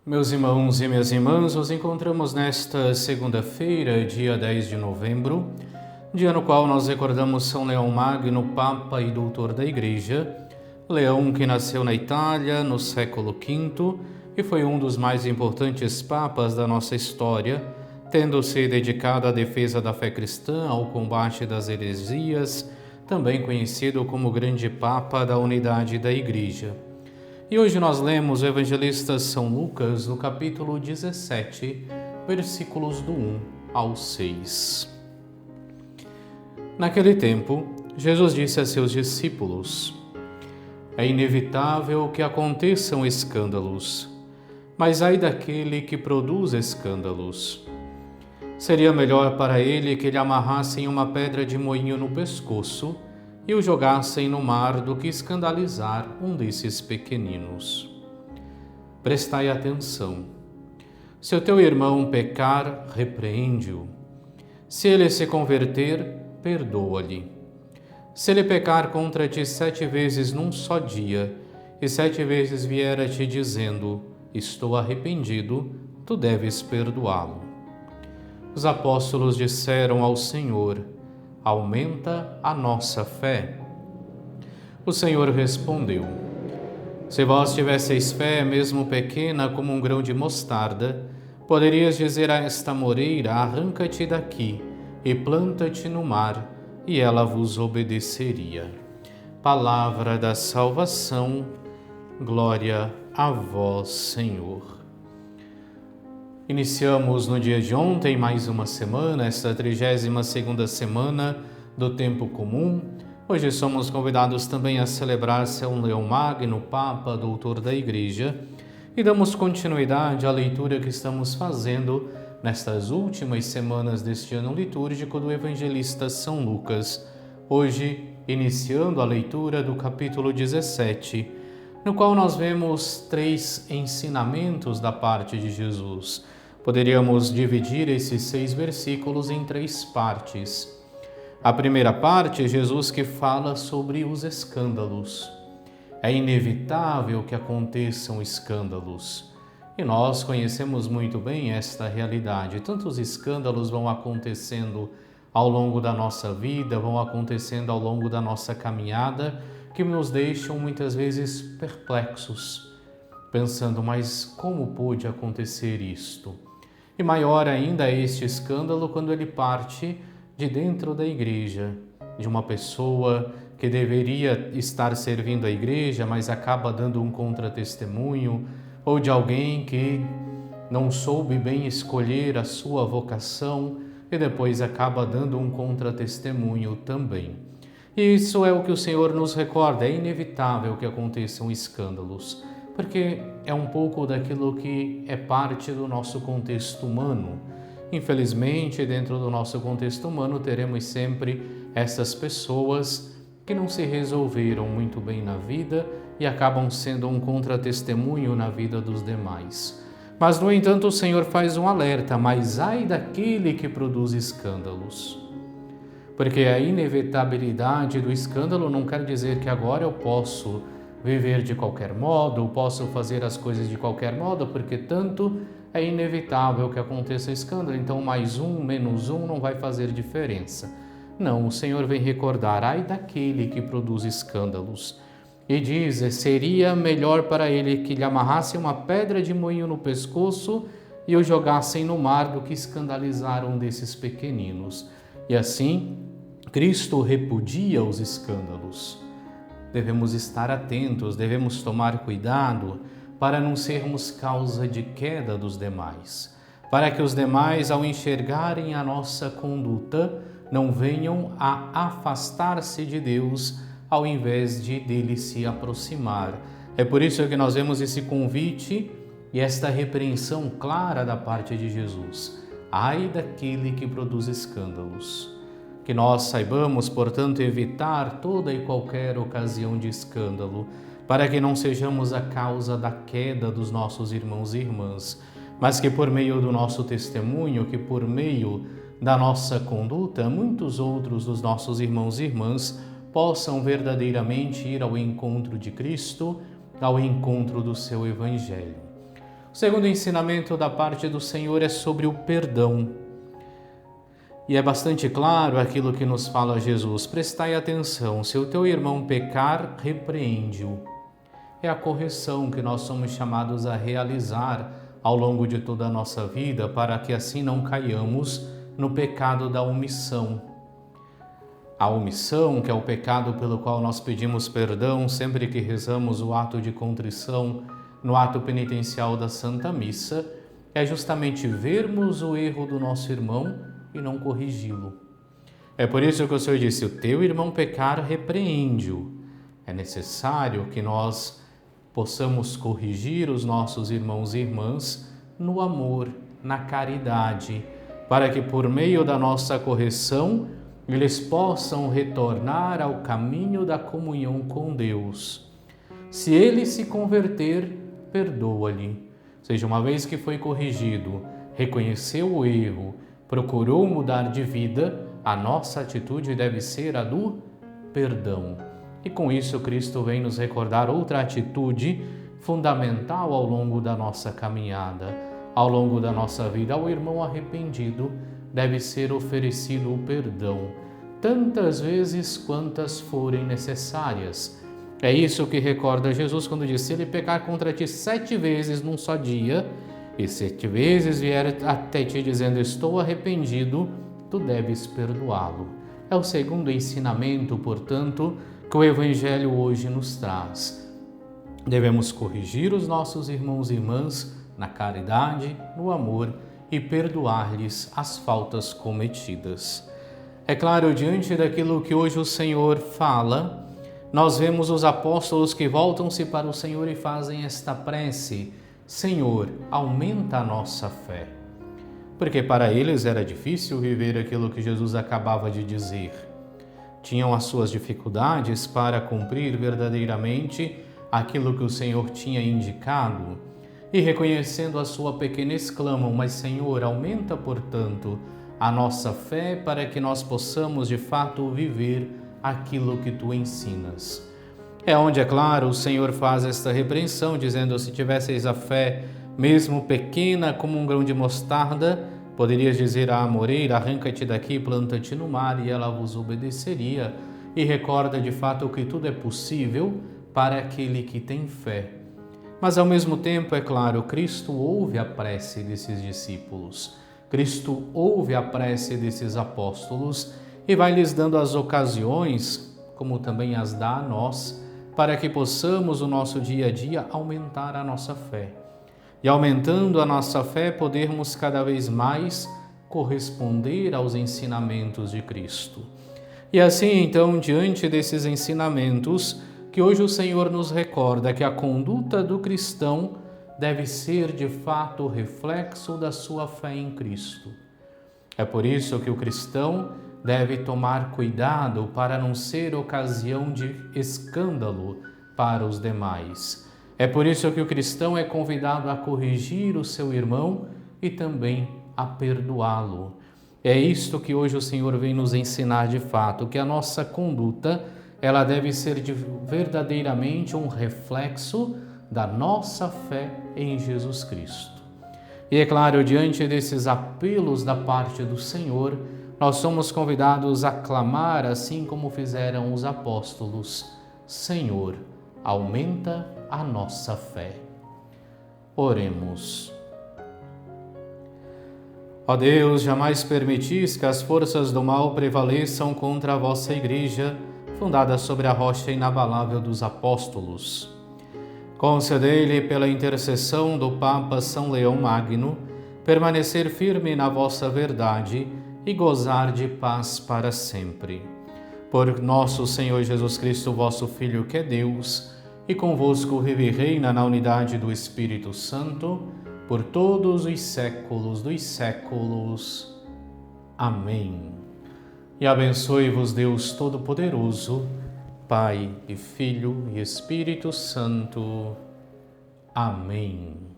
Meus irmãos e minhas irmãs, nos encontramos nesta segunda-feira, dia 10 de novembro, dia no qual nós recordamos São Leão Magno, Papa e Doutor da Igreja, Leão que nasceu na Itália no século V e foi um dos mais importantes papas da nossa história, tendo se dedicado à defesa da fé cristã, ao combate das heresias, também conhecido como Grande Papa da Unidade da Igreja. E hoje nós lemos o evangelista São Lucas, no capítulo 17, versículos do 1 ao 6. Naquele tempo, Jesus disse a seus discípulos: É inevitável que aconteçam escândalos, mas ai daquele que produz escândalos. Seria melhor para ele que lhe amarrassem uma pedra de moinho no pescoço e o jogassem no mar do que escandalizar um desses pequeninos. Prestai atenção. Se o teu irmão pecar, repreende-o. Se ele se converter, perdoa-lhe. Se ele pecar contra ti 7 vezes num só dia, e 7 vezes vier a ti dizendo, estou arrependido, tu deves perdoá-lo. Os apóstolos disseram ao Senhor, aumenta a nossa fé. O Senhor respondeu, se vós tivesseis fé, mesmo pequena como um grão de mostarda, poderias dizer a esta moreira, arranca-te daqui e planta-te no mar, e ela vos obedeceria. Palavra da salvação, glória a vós, Senhor. Iniciamos no dia de ontem mais uma semana, esta 32ª semana do tempo comum. Hoje somos convidados também a celebrar São Leão Magno, Papa, Doutor da Igreja, e damos continuidade à leitura que estamos fazendo nestas últimas semanas deste ano litúrgico do evangelista São Lucas. Hoje, iniciando a leitura do capítulo 17, no qual nós vemos 3 ensinamentos da parte de Jesus. Poderíamos dividir esses 6 versículos em 3 partes. A primeira parte é Jesus que fala sobre os escândalos. É inevitável que aconteçam escândalos. E nós conhecemos muito bem esta realidade. Tantos escândalos vão acontecendo ao longo da nossa vida, vão acontecendo ao longo da nossa caminhada, que nos deixam muitas vezes perplexos, pensando, mas como pôde acontecer isto? E maior ainda é este escândalo quando ele parte de dentro da igreja, de uma pessoa que deveria estar servindo a igreja, mas acaba dando um contratestemunho, ou de alguém que não soube bem escolher a sua vocação e depois acaba dando um contratestemunho também. E isso é o que o Senhor nos recorda, é inevitável que aconteçam escândalos, porque é um pouco daquilo que é parte do nosso contexto humano. Infelizmente, dentro do nosso contexto humano, teremos sempre essas pessoas que não se resolveram muito bem na vida e acabam sendo um contratestemunho na vida dos demais. Mas, no entanto, o Senhor faz um alerta, mas ai daquele que produz escândalos. Porque a inevitabilidade do escândalo não quer dizer que agora eu posso viver de qualquer modo, eu posso fazer as coisas de qualquer modo, porque tanto é inevitável que aconteça escândalo, então mais um, menos um não vai fazer diferença. Não, o Senhor vem recordar, ai daquele que produz escândalos. E diz, seria melhor para ele que lhe amarrassem uma pedra de moinho no pescoço e o jogassem no mar do que escandalizar um desses pequeninos. E assim, Cristo repudia os escândalos. Devemos estar atentos, devemos tomar cuidado para não sermos causa de queda dos demais, para que os demais, ao enxergarem a nossa conduta, não venham a afastar-se de Deus, ao invés de dele se aproximar. É por isso que nós vemos esse convite e esta repreensão clara da parte de Jesus. Ai daquele que produz escândalos. Que nós saibamos, portanto, evitar toda e qualquer ocasião de escândalo, para que não sejamos a causa da queda dos nossos irmãos e irmãs, mas que por meio do nosso testemunho, que por meio da nossa conduta, muitos outros dos nossos irmãos e irmãs possam verdadeiramente ir ao encontro de Cristo, ao encontro do seu Evangelho. O segundo ensinamento da parte do Senhor é sobre o perdão. E é bastante claro aquilo que nos fala Jesus. Prestai atenção, se o teu irmão pecar, repreende-o. É a correção que nós somos chamados a realizar ao longo de toda a nossa vida, para que assim não caiamos no pecado da omissão. A omissão, que é o pecado pelo qual nós pedimos perdão sempre que rezamos o ato de contrição no ato penitencial da Santa Missa, é justamente vermos o erro do nosso irmão e não corrigi-lo. É por isso que o Senhor disse, o teu irmão pecar, repreende-o. É necessário que nós possamos corrigir os nossos irmãos e irmãs no amor, na caridade, para que por meio da nossa correção eles possam retornar ao caminho da comunhão com Deus. Se ele se converter, perdoa-lhe. Ou seja, uma vez que foi corrigido, reconheceu o erro, procurou mudar de vida, a nossa atitude deve ser a do perdão. E com isso Cristo vem nos recordar outra atitude fundamental ao longo da nossa caminhada, ao longo da nossa vida. Ao irmão arrependido deve ser oferecido o perdão, tantas vezes quantas forem necessárias. É isso que recorda Jesus quando diz, se ele pecar contra ti 7 vezes num só dia, e 7 vezes vier até ti dizendo, estou arrependido, tu deves perdoá-lo. É o segundo ensinamento, portanto, que o Evangelho hoje nos traz. Devemos corrigir os nossos irmãos e irmãs na caridade, no amor e perdoar-lhes as faltas cometidas. É claro, diante daquilo que hoje o Senhor fala, nós vemos os apóstolos que voltam-se para o Senhor e fazem esta prece, Senhor, aumenta a nossa fé. Porque para eles era difícil viver aquilo que Jesus acabava de dizer. Tinham as suas dificuldades para cumprir verdadeiramente aquilo que o Senhor tinha indicado. E reconhecendo a sua pequenez clamam, mas Senhor, aumenta, portanto, a nossa fé para que nós possamos de fato viver aquilo que tu ensinas. É onde, é claro, o Senhor faz esta repreensão, dizendo, se tivesseis a fé, mesmo pequena como um grão de mostarda, poderias dizer à amoreira, arranca-te daqui, planta-te no mar, e ela vos obedeceria. E recorda de fato que tudo é possível para aquele que tem fé. Mas ao mesmo tempo, é claro, Cristo ouve a prece desses discípulos. Cristo ouve a prece desses apóstolos e vai lhes dando as ocasiões, como também as dá a nós, para que possamos, no nosso dia a dia, aumentar a nossa fé. E aumentando a nossa fé, podermos cada vez mais corresponder aos ensinamentos de Cristo. E assim, então, diante desses ensinamentos, que hoje o Senhor nos recorda que a conduta do cristão deve ser, de fato, reflexo da sua fé em Cristo. É por isso que o cristão deve tomar cuidado para não ser ocasião de escândalo para os demais. É por isso que o cristão é convidado a corrigir o seu irmão e também a perdoá-lo. É isto que hoje o Senhor vem nos ensinar de fato, que a nossa conduta, ela deve ser verdadeiramente um reflexo da nossa fé em Jesus Cristo. E é claro, diante desses apelos da parte do Senhor, nós somos convidados a clamar, assim como fizeram os apóstolos, Senhor, aumenta a nossa fé. Oremos. Ó Deus, jamais permitis que as forças do mal prevaleçam contra a vossa Igreja, fundada sobre a rocha inabalável dos apóstolos. Concedei-lhe, pela intercessão do Papa São Leão Magno, permanecer firme na vossa verdade e gozar de paz para sempre. Por nosso Senhor Jesus Cristo, vosso Filho, que é Deus, e convosco vive e reina na unidade do Espírito Santo, por todos os séculos dos séculos. Amém. E abençoe-vos Deus Todo-Poderoso, Pai e Filho e Espírito Santo. Amém.